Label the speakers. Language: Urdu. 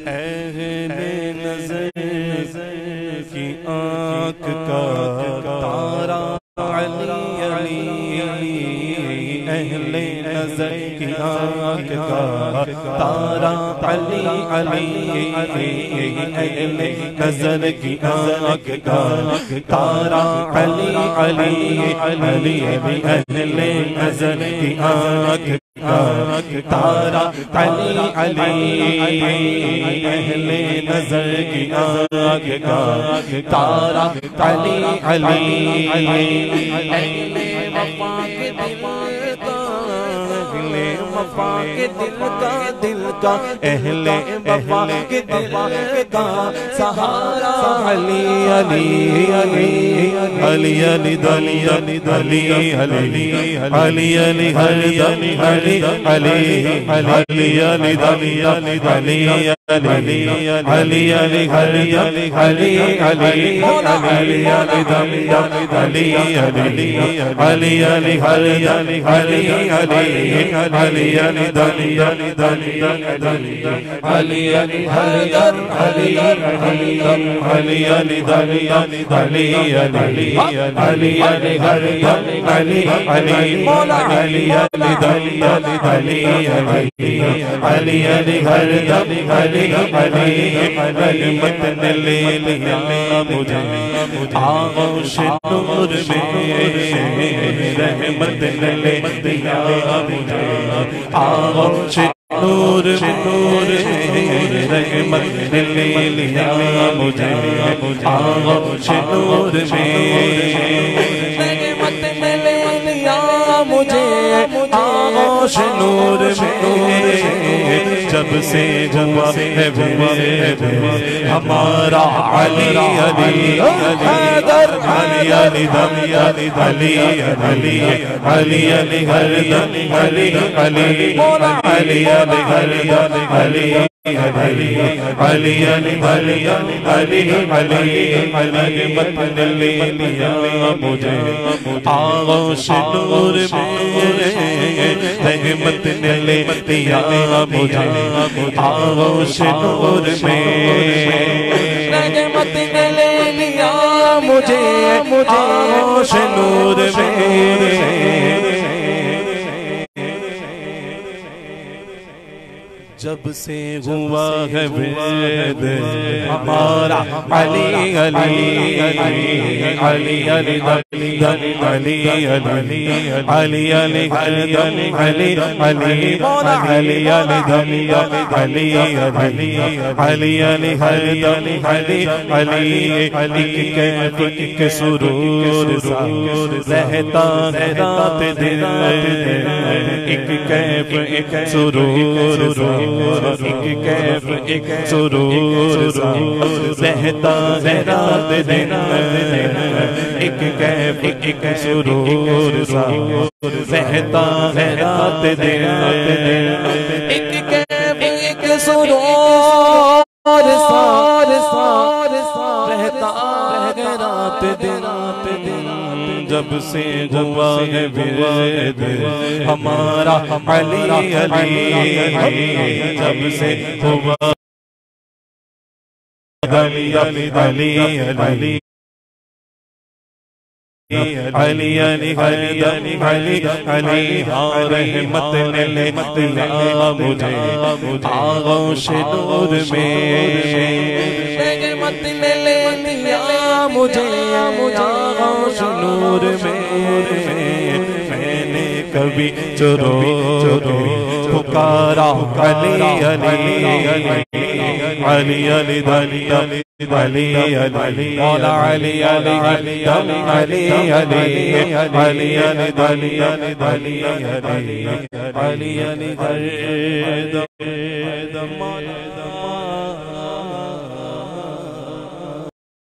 Speaker 1: اہل نظر کی آنکھ کا تارا علی علی اہل نظر کی آنکھ کا تارا علی علی اہل نظر کی آنکھ کا تارا علی علی علی اہل نظر کی آنکھ تارا علی علی اہل نظر کی آنکھ کا تارا علی علی اہل وفا کے دل کا وفا کے دل کا اہل وفا کے دل کا سہارا علی علی علی علی علی علی علی علی علی علی علی ہر دم علی علی علی علی علی علی علی علی علی ہر دم علی علی علی علی دم علی علی علی علی ہر دم علی علی علی علی دلی علی دلی دلی علی علی ہر دم علی علی علی علی دلی علی دلی علی علی علی ہر دم علی علی مولا علی علی دلی علی دلی علی علی ہر دم علی علی رحمت نے لے لیا مجھے آغوش نور میں رحمت نے لے لیا مجھے آغوش نور نور رحمت نے لے لیا مجھے آغوش نور میں رحمت نے لے لیا مجھے آغوش نور میں جب سے ہوا ہے ہمارا علی علی حیدر علی علی دم علی علی علی علی علی ہر دم علی علی علی علی ہر دم علی علی علی علی علی علی علی رحمت نے لے لیا مجھے آغوش نور میں رحمت نے لے لیا مجھے آغوش نور میں رحمت نے لے لیا مجھے آغوش نور میں جب سے ہوا ہے ورد ہمارا علی علی علی علی علی علی علی علی علی علی ہر دم علی علی مولا علی علی دم علی علی علی علی ہر دم علی علی ایک کیف ایک سرور رہتا ہے رات دن ایک کیف ایک سرور ایک کیف ایک سرور رہتا ہے رات دن ایک کیف ایک سرور رہتا ہے رات دن ایک کیف ایک سرور رہتا ہے رات دن جب سے ہوا ہے ورد ہمارا علی علی جب سے ہوا علی علی علی علی علی علی ہر دم علی علی رحمت نے لے لیا مجھے آغوش نور میں رحمت نے لے لیا مجھے آغوش نور میں میں نے کبھی چرو پکارا علی علی علی علی علی علی علی مولا علی علی علی علی علی علی علی علی علی علی علی علی